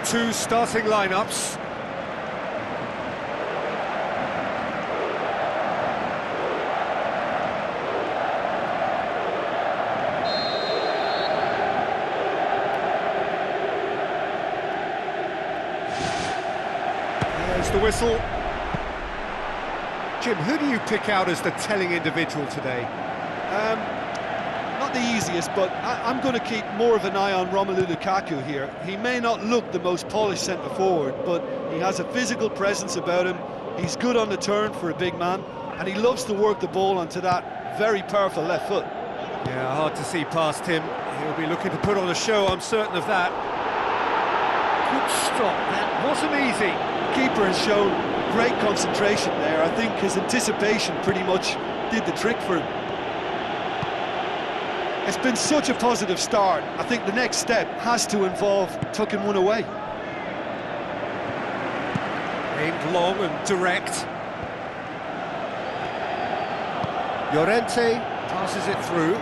two starting lineups. There's the whistle. Jim, who do you pick out as the telling individual today? Not the easiest, but I'm going to keep more of an eye on Romelu Lukaku here. He may not look the most polished centre-forward, but he has a physical presence about him. He's good on the turn for a big man, and he loves to work the ball onto that very powerful left foot. Yeah, hard to see past him. He'll be looking to put on a show, I'm certain of that. Good stop, that wasn't easy. Keeper has shown great concentration there. I think his anticipation pretty much did the trick for him. It's been such a positive start. I think the next step has to involve tucking one away. Aimed long and direct. Llorente passes it through.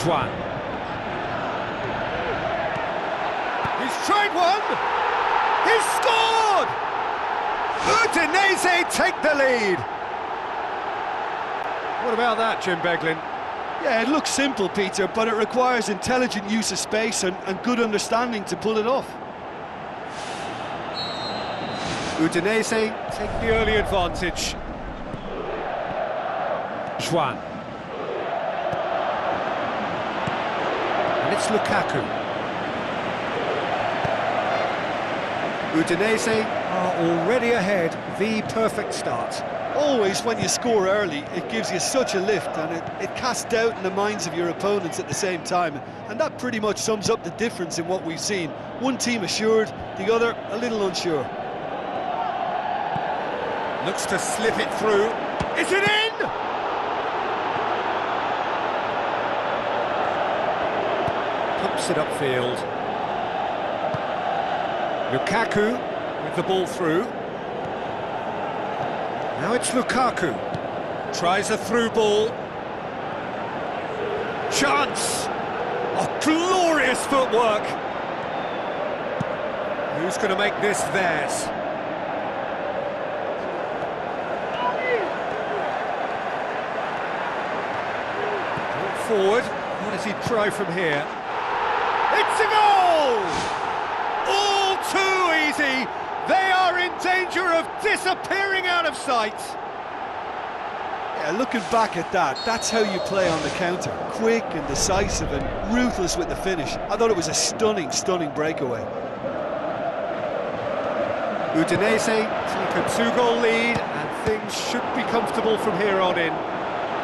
Juan. He's tried one! He's scored! Udinese take the lead! What about that, Jim Beglin? Yeah, it looks simple, Peter, but it requires intelligent use of space and good understanding to pull it off. Udinese take the early advantage. Juan. And it's Lukaku. Udinese are already ahead, the perfect start. Always when you score early, it gives you such a lift, and it casts doubt in the minds of your opponents at the same time. And that pretty much sums up the difference in what we've seen. One team assured, the other a little unsure. Looks to slip it through. Is it in? Pumps it upfield. Lukaku with the ball through. Now it's Lukaku. Tries a through ball. Chance! Oh, glorious footwork! Who's going to make this theirs? Forward. What does he try from here? It's a goal! All too easy! They are in danger of disappearing out of sight! Yeah, looking back at that, that's how you play on the counter. Quick and decisive and ruthless with the finish. I thought it was a stunning, stunning breakaway. Udinese take a two-goal lead, and things should be comfortable from here on in.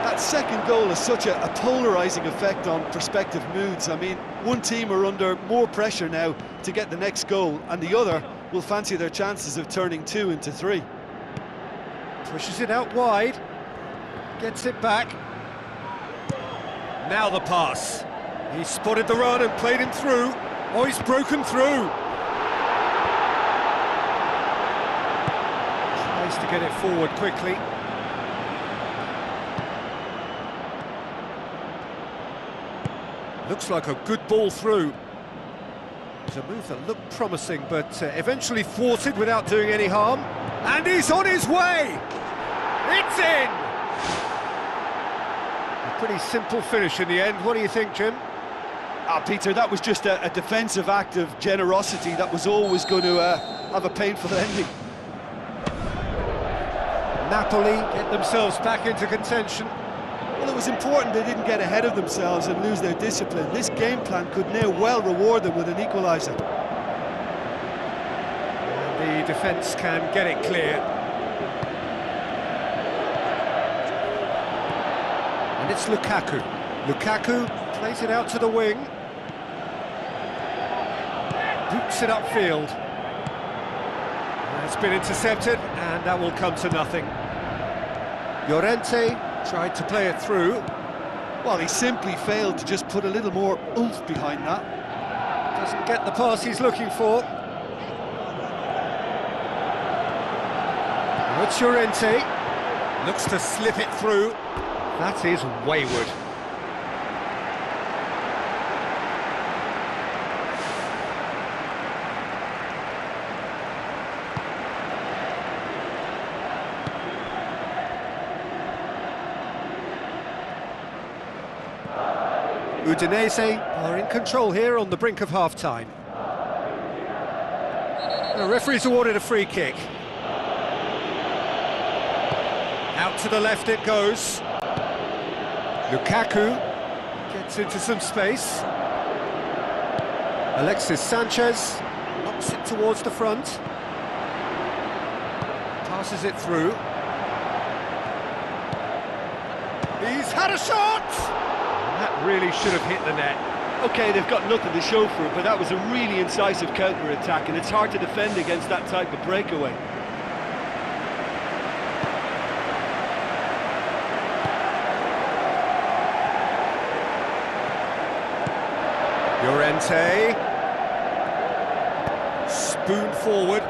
That second goal has such a polarising effect on prospective moods. I mean, one team are under more pressure now to get the next goal, and the other will fancy their chances of turning 2 into 3. Pushes it out wide, gets it back. Now the pass. He spotted the run and played him through. Oh, he's broken through. Tries to get it forward quickly. Looks like a good ball through. It's a move that looked promising, but eventually thwarted without doing any harm. And he's on his way! It's in! A pretty simple finish in the end. What do you think, Jim? Peter, that was just a defensive act of generosity that was always going to have a painful ending. Napoli get themselves back into contention. Well, it was important they didn't get ahead of themselves and lose their discipline. This game plan could now well reward them with an equaliser. The defence can get it clear. And it's Lukaku. Lukaku plays it out to the wing. Boots it upfield. It's been intercepted, and that will come to nothing. Llorente tried to play it through. Well, he simply failed to just put a little more oomph behind that. Doesn't get the pass he's looking for. Now it's Llorente. Looks to slip it through. That is wayward. Udinese are in control here on the brink of half-time. The referee's awarded a free kick. Out to the left it goes. Lukaku gets into some space. Alexis Sanchez knocks it towards the front. Passes it through. He's had a shot! That really should have hit the net. OK, they've got nothing to show for it, but that was a really incisive counter-attack, and it's hard to defend against that type of breakaway. Llorente. Spoon forward.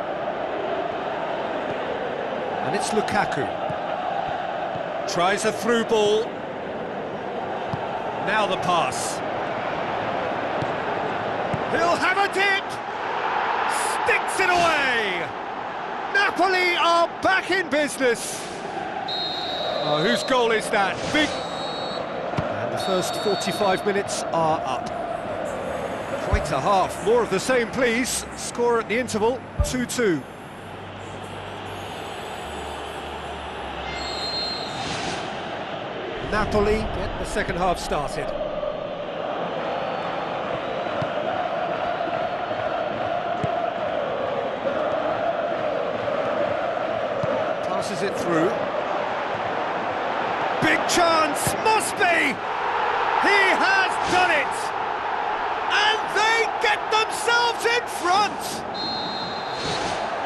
And it's Lukaku. Tries a through ball. Now the pass. He'll have a dip! Sticks it away! Napoli are back in business! Oh, whose goal is that? Big... And the first 45 minutes are up. Quite a half. More of the same, please. Score at the interval, 2-2. Napoli get the second half started. Passes it through. Big chance, must be! He has done it! And they get themselves in front!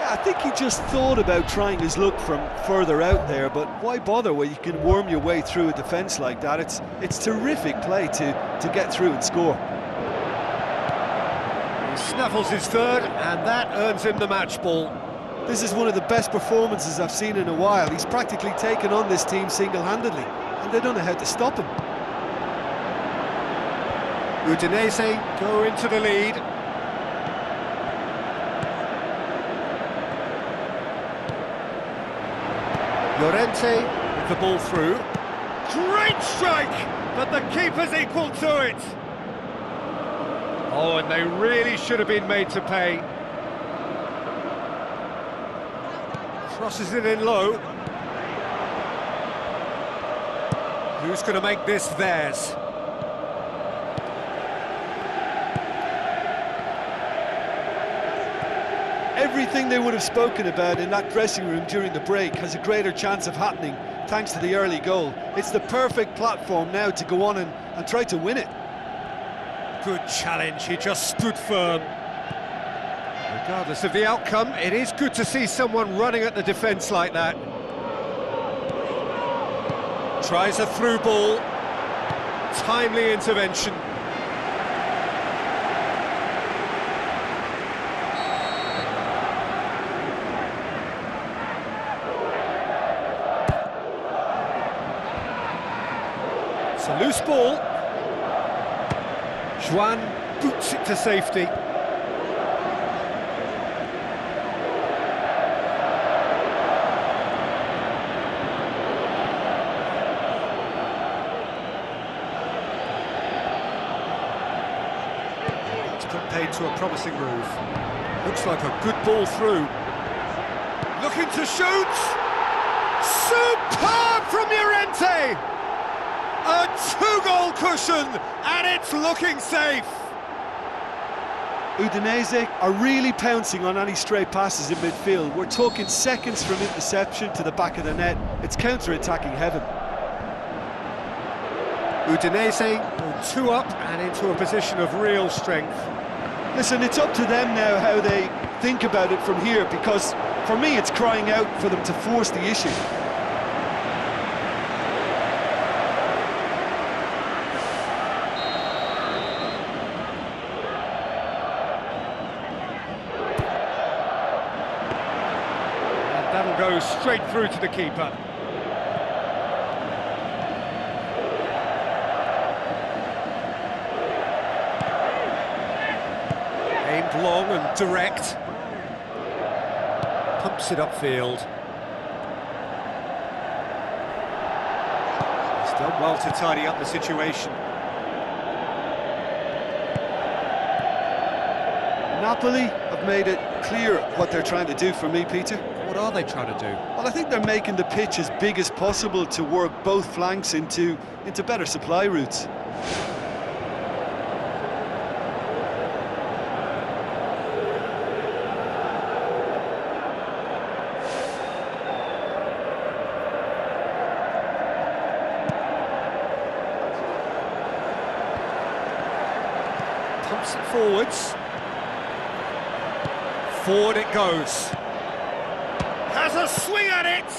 I think he just thought about trying his luck from further out there, but why bother when you can worm your way through a defence like that? It's terrific play to get through and score. He snaffles his third, and that earns him the match ball. This is one of the best performances I've seen in a while. He's practically taken on this team single-handedly, and they don't know how to stop him. Udinese go into the lead. Llorente with the ball through. Great strike, but the keeper's equal to it. Oh, and they really should have been made to pay. Crosses it in low. Who's going to make this theirs? Everything they would have spoken about in that dressing room during the break has a greater chance of happening thanks to the early goal. It's the perfect platform now to go on and try to win it. Good challenge, he just stood firm. Regardless of the outcome, it is good to see someone running at the defence like that. Tries a through ball. Timely intervention. It's a loose ball. Juan boots it to safety. It's put paid to a promising move. Looks like a good ball through. Looking to shoot! Superb from Llorente! A two-goal cushion, and it's looking safe. Udinese are really pouncing on any stray passes in midfield. We're talking seconds from interception to the back of the net. It's counter-attacking heaven. Udinese go two up and into a position of real strength. Listen, it's up to them now how they think about it from here, because for me it's crying out for them to force the issue. That'll go straight through to the keeper. Aimed long and direct. Pumps it upfield. He's done well to tidy up the situation. Napoli have made it clear what they're trying to do for me, Peter. What are they trying to do? Well, I think they're making the pitch as big as possible to work both flanks into better supply routes. Pumps it forwards. Forward it goes. Has a swing at it!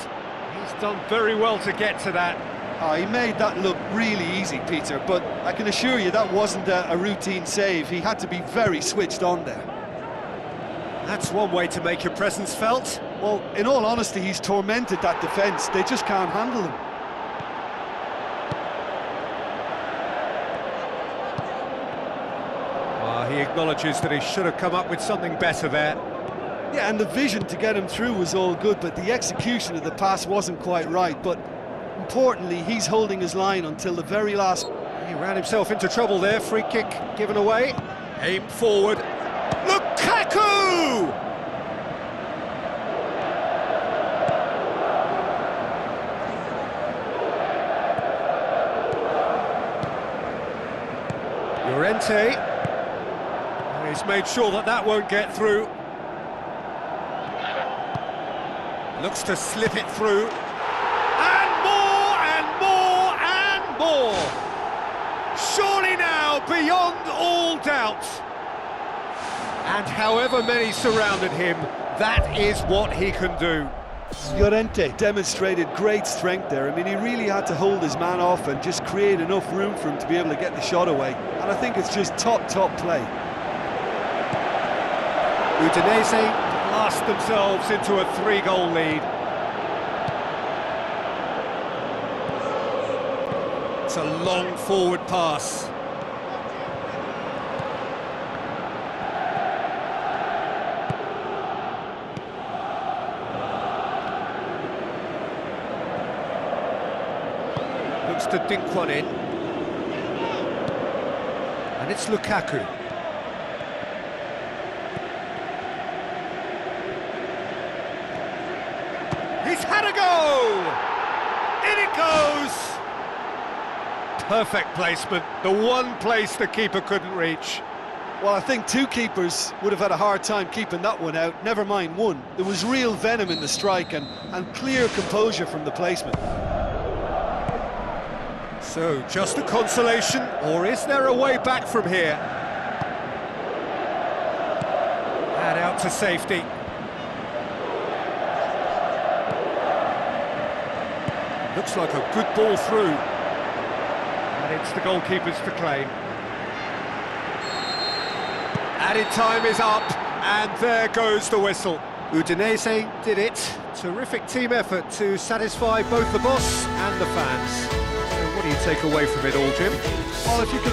He's done very well to get to that. Oh, he made that look really easy, Peter, but I can assure you that wasn't a routine save. He had to be very switched on there. That's one way to make your presence felt. Well, in all honesty, he's tormented that defence. They just can't handle him. He acknowledges that he should have come up with something better there. Yeah, and the vision to get him through was all good, but the execution of the pass wasn't quite right. But importantly, he's holding his line until the very last. He ran himself into trouble there. Free kick given away. Aim forward. Lukaku! Llorente. He's made sure that that won't get through. Looks to slip it through. And more, and more, and more! Surely now, beyond all doubt. And however many surrounded him, that is what he can do. Llorente demonstrated great strength there. I mean, he really had to hold his man off and just create enough room for him to be able to get the shot away. And I think it's just top play. Udinese blast themselves into a 3-goal lead. It's a long forward pass. Looks to dink one in. And it's Lukaku. He's had a go! In it goes! Perfect placement, the one place the keeper couldn't reach. Well, I think two keepers would have had a hard time keeping that one out, never mind one. There was real venom in the strike and clear composure from the placement. So, just a consolation, or is there a way back from here? And out to safety. Looks like a good ball through. And it's the goalkeeper's to claim. Added time is up, and there goes the whistle. Udinese did it. Terrific team effort to satisfy both the boss and the fans. So what do you take away from it all, Jim? Well, if you could